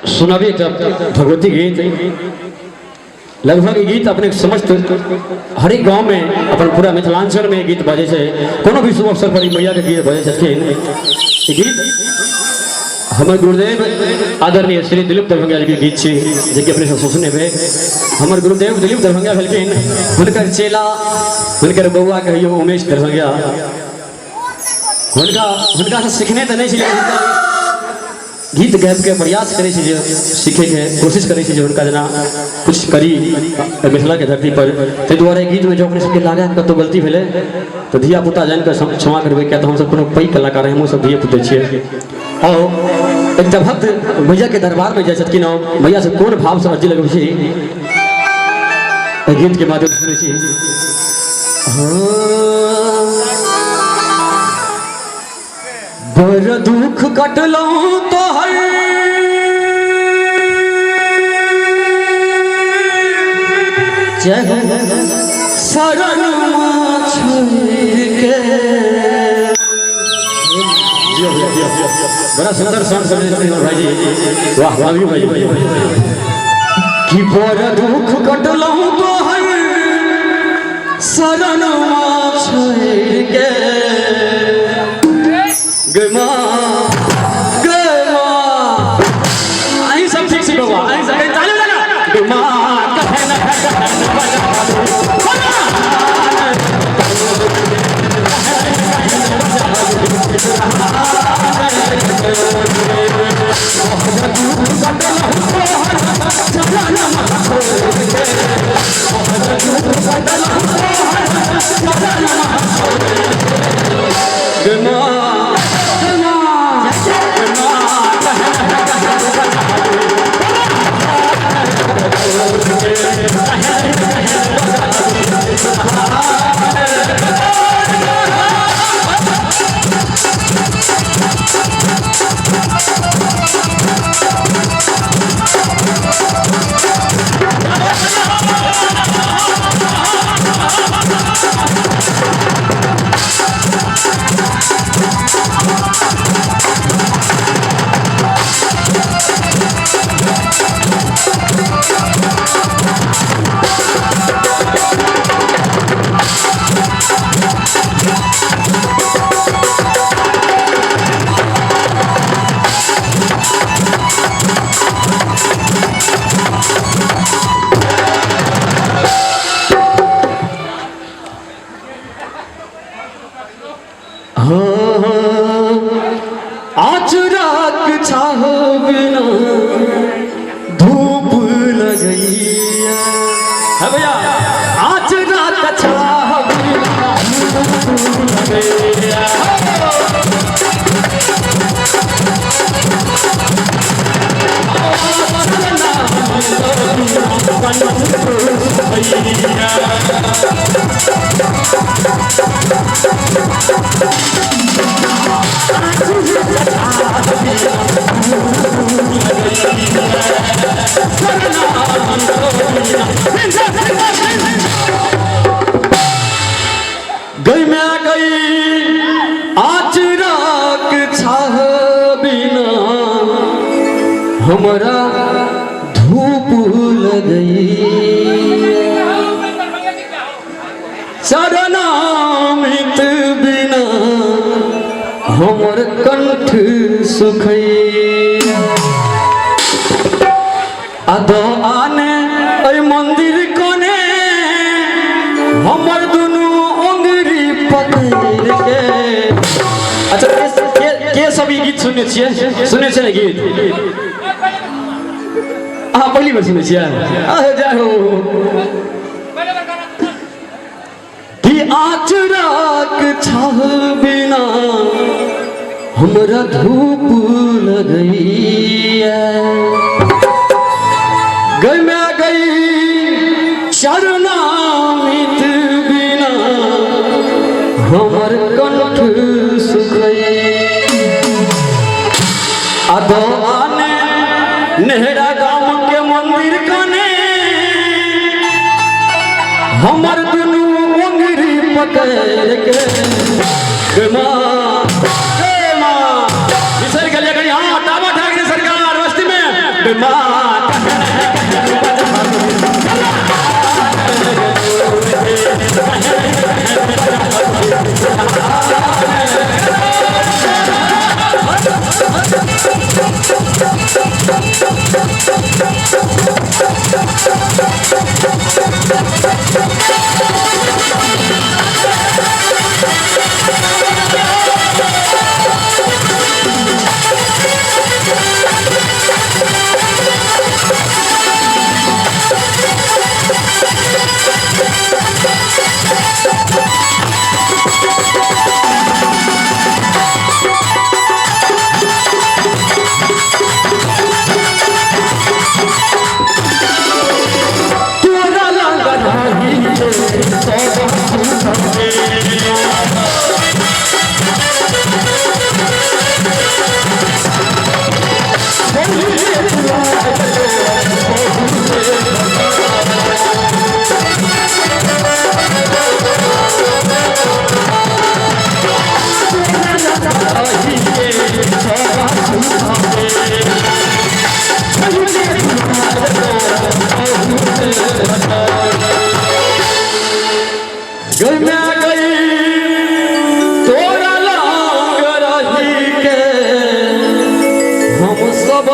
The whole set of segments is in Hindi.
सुनाबी भगवती गीत लगभग गीत अपने समस्त हर एक गांव में अपन पूरा मिथिलांचल में गीत बजे से कोनो भी शुभ अवसर पर मैया के गीत बजे छथिन। गीत हमारे गुरुदेव आदरणीय श्री दिलीप दरभंगिया जी के गीत छे जे कि अपने सब सुनने में हमारे गुरुदेव दिलीप दरभंगिया भेलखिन हुनकर चेला हुनकर बउआ कहियो उमेश दरभंगिया हुनका से सीखने तो नहीं छे गीत गाबि के प्रयास करे छे सीखे के कोशिश करे छे उनका जना कुछ करी मिथिला के धरती पर ते द्वारे गीत में जो अपने सबके लागे कतो गलती भेले तो धिया पुता जान के क्षमा करबे क्या तो हम सब कोनो पैघ कलाकार हैं हम सब धिया पुते छिए। और एक भक्त भैया के दरबार में जाय छथिन भैया से कोन भाव से अर्जी लगबै छी गीत के माध्यम से सुनै छी। बर दुख कटलौ तो हर शरण के बड़ा सुंदर सॉन्ग भाई जी वाह वाह भाई कि बर दुख कटलौ तो हर शरण के गमा आई सब ठीक से बाबा आई सब ताली लगा गमा कहे न आचराक छाह बिना धूप लगैया है भैया आचराक छाह बिना धूप लगैया गई मैं गई आचराक छाह बिना हमारा धूप लगई शरणामित बिना हमर कंठ सुखई अदो आने अय मंदिर कोने हमर दुनू उंगली पकड़ के। अच्छा के सब गीत सुनने छिए सुनने छे गीत अहाँ पहली बार सुनै छियै जाहो कि आचराक छाह बिना हमरा धूप लगैया गई मैं गई शरणामित बिना हमर कंठ सुखई अदो आने नेहरा गांव के मंदिर कने हमर दुनू उंगली पकड़ के मां विसर गलिया कहीं हाँ दावा ठाकरे सरकार बस्ती में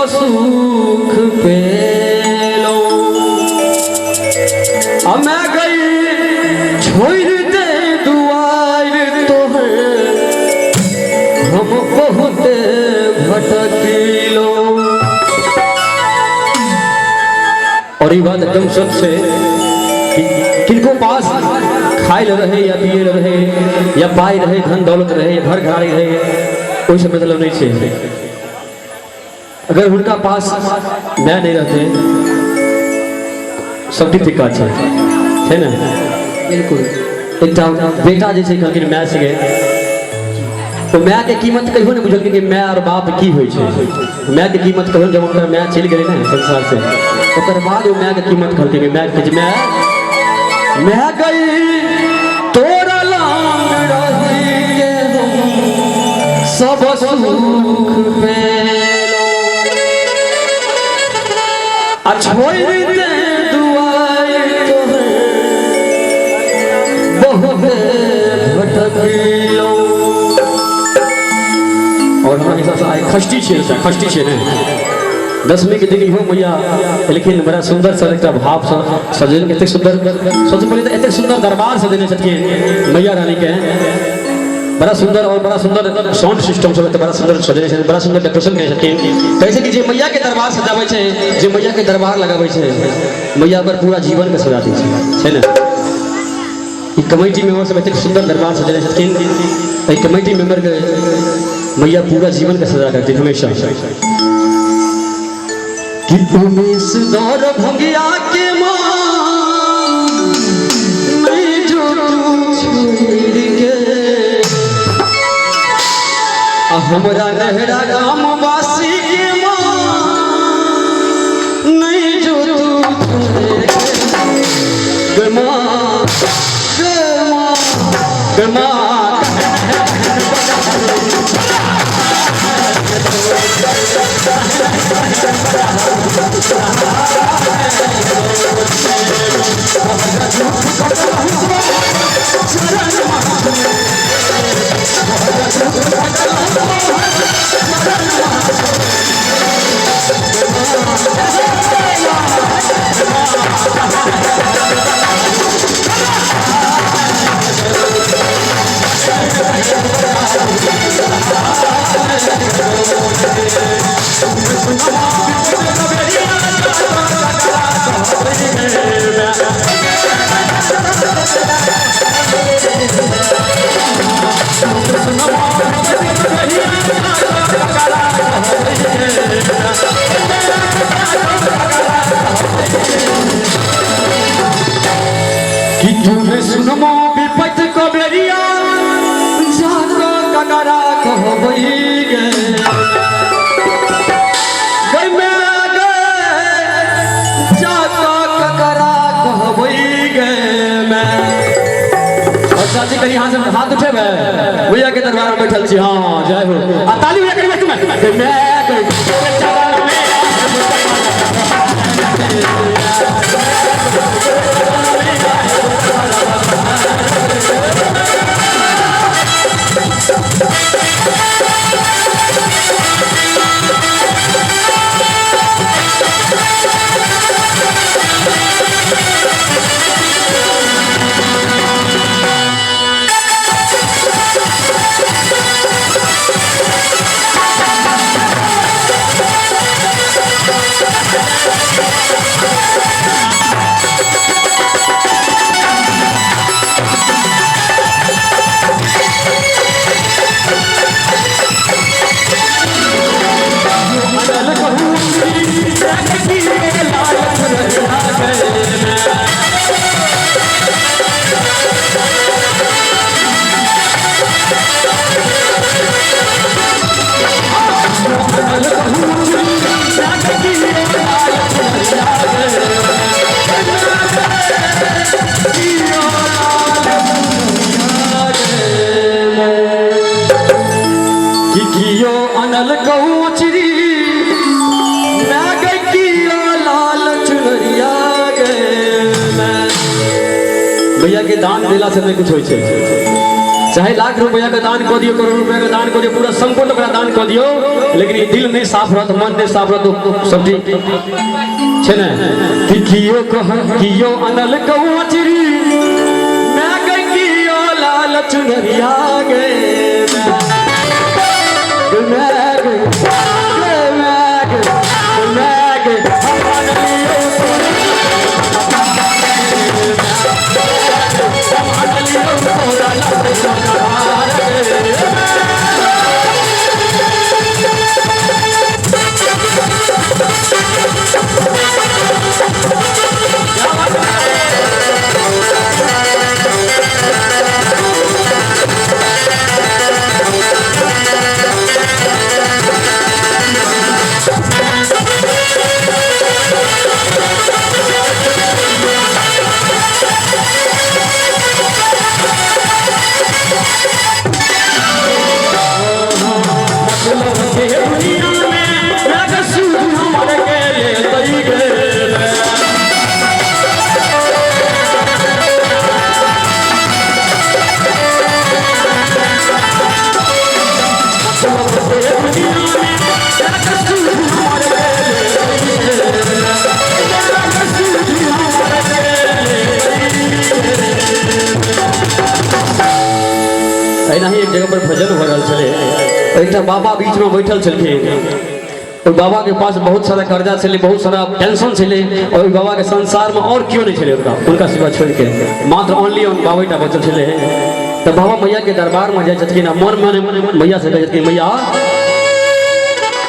सुख पेलो मैं गई छोड़ दे दुआर तोहर हम बहुत भटकिलो। और ये बात एकदम सच से किनको पास खाए रहे या पिए रहे या पाए रहे धन दौलत रहे या घर घराड़ी रहे कोई से मतलब नहीं चाहिए। अगर उनका पास मैं नहीं रहते सब ठीक ठाक है ना बिल्कुल। एक बेटा जैसे कहलखिन माय से तो माय के कीमत कहियो नहीं बुझलखिन कि माय और बाप की होइ छै। माय के कीमत कहियो जब उनका माय चल गए ना संसार से ओकर बाद वो माय के कीमत कहलखिन कि माय के मैं गई तोरा लांग रही के हम सब सुख पे छोड़ दे दुआई बहुत भटकिलो। और हमारे हिसाब से खष्टी छे ने 10वीं के दिन हो मैया लेकिन बड़ा सुंदर सा एक भाव सजन एते सुंदर सबसे पहले तो एते सुंदर दरबार सजने छथिन मैया रानी के बड़ा सुंदर साउंड सिस्टम सब बड़ा सुंदर सजने छै बड़ा सुंदर डेकोरेशन करे छथिन। कैसे कि जे मैया के दरबार सजाबै छै जे मैया के दरबार लगाबै छै मैया पर पूरा जीवन के सजा दै छै ना। ई कमेटी मेंबर सब एते सुंदर दरबार सजने छथिन ई कमेटी मेंबर के मैया पूरा जीवन के सजा करती हमेशा कि उमेश दौर भंगिया के मां नहीं जो छोड़ के हमरा नहरा गाम वासी के मां नहीं जो गमा सुनमो विपत को बेरिया जाको ककरा कहबई गे गई में गए जाको ककरा कहबई गे मैं। और चाची करी हाथ उठेबे भैया के दरबार में बैठल छी हां जय हो आ ताली भैया करी मैं भैया के दान दिला से नहीं कुछ हो चाहे लाख रुपया का दान कर दियो, करोड़ रुपया का दान कर दियो, पूरा संपूर्ण का दान कर दियो, लेकिन ये दिल नहीं साफ रहा, मन नहीं साफ रहा तो सब ठीक छे ना। कि कियो अनल कौचरी मैं गई कियो लाल चुनरिया गे एक जगह पर भजन हो रहा चले, एक बाबा बीच में बैठल छलखिन, और बाबा के पास बहुत सारा कर्जा चले, बहुत सारा टेंशन चले, और बाबा के संसार में और क्यों नहीं चले उनका सिवा छोड़ के मात्र ओनली बाबा बचल चले। तो बाबा मैया के दरबार में जाए छथिन, मन मैया से कहे छथिन, मैया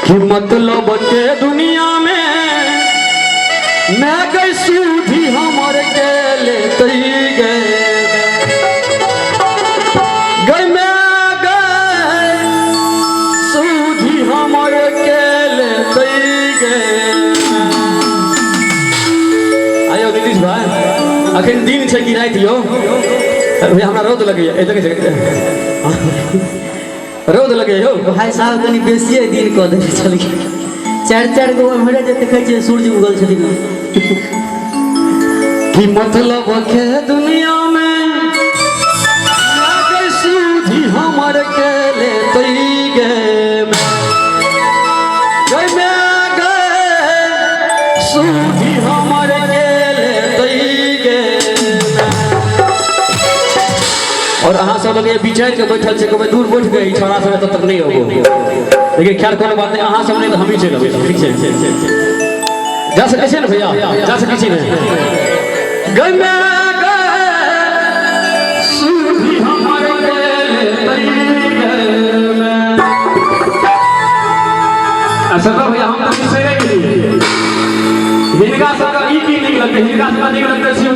कि मतलब के दुनिया में मैं गई सूधी हमर के ले गए अखन दिन छे कि रात यो भैया हमरा रोद लगे रोद लगे हो भाई साहब कनी बेसी दिन क दे चल चार गो हमरा जे देखै छै सूरज उगल छथिन कि मतलब के दुनिया में लागे सूधी हमर के ले तई गे मैं गए सूधी हमर और अहाँ सब लोग बिचार के बैठल से कभी दूर बैठ गए छोड़ा सब तब तक नहीं होगो, लेकिन ख्याल कोनो बात नहीं, अहाँ सब नहीं तो हम ही चल ठीक है जा सके ना भैया, जा सके नहीं गए सूधी हमर ऐसा तो भैया हम तो किसे नहीं हिनका सबका ई की नहीं लगते, हिनका सबका नहीं लगते शिव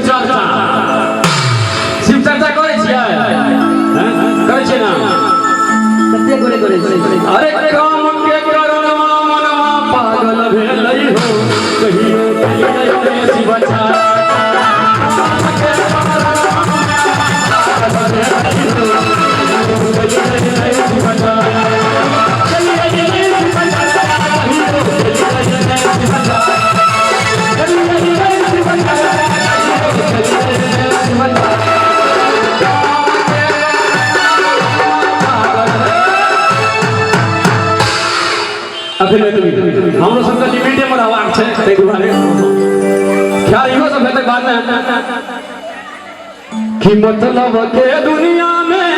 चर्चा करे ना कते करे अरे काम के करनवा मनवा पागल भेलै हो कहियो कहियो शिव बचा हमरो सबका लिमिटे में रहबाक छै, तै दुआरे ख्याल इहो सब हेतै बाद में कि मतलब के दुनिया में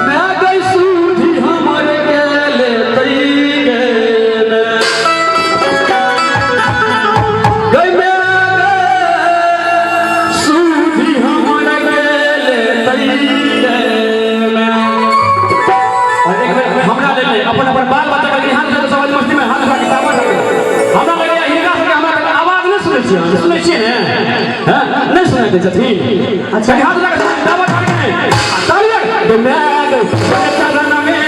मैं गई सूधी हमर के ले तई गे दे छथिन। अच्छा। हाथ लगा दावा कर के ताली लग दिमाग चरण में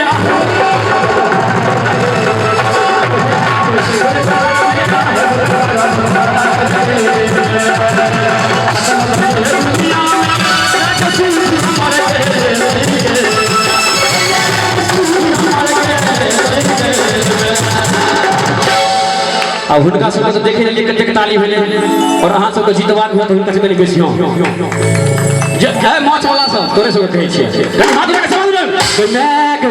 अब हुनका सबके से देखे लिए कतेक ताली भेले और अहाँ सबके जितबाक हुआ तो हुनका सबके लिए बेसी जे जय माछ वाला सब तोरे सबके कहै छियै कनी हाथ लगा समझ ले दिमाग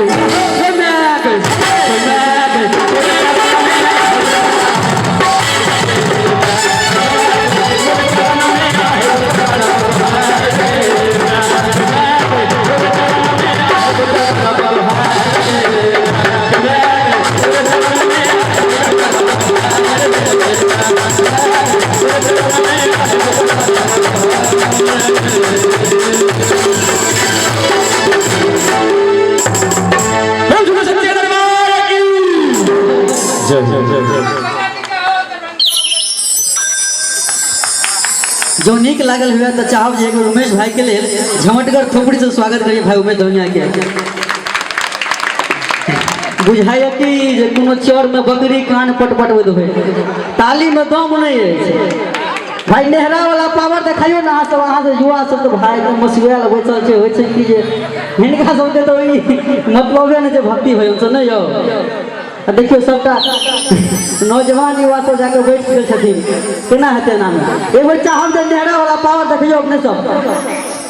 जो नीक लागल हुए तो चाहब जे उमेश भाई के लिए झमटगर थोपड़ी से स्वागत करिए भाई उमेश धनिया के। बुझाइए कि जे कोनो चौर में बकरी कान पटपटबैत होइ ताली में दम नहीं है भाई। नेहरा वाला पावर देखाइयो ना अहाँ से युवा सब तो भाई एकदम मसुआल बैसल छै होइ छै कि जे हिनका सबके तो ई मतलबे नहीं जे भक्ति होइ हमसे नहीं यौ। देखियो सबटा नौजवान युवा सब जाके बैठ गेल छथिन केना हेतै नाम एक बेर चाहब जे नेहरा वाला पावर देखियो अपने सब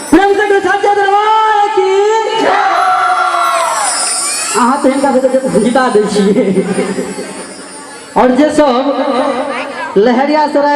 प्रेम से सच्चे दरबार की अहाँ तो हिनका सबके जिता दै छियै। और जे सब लहरिया सराय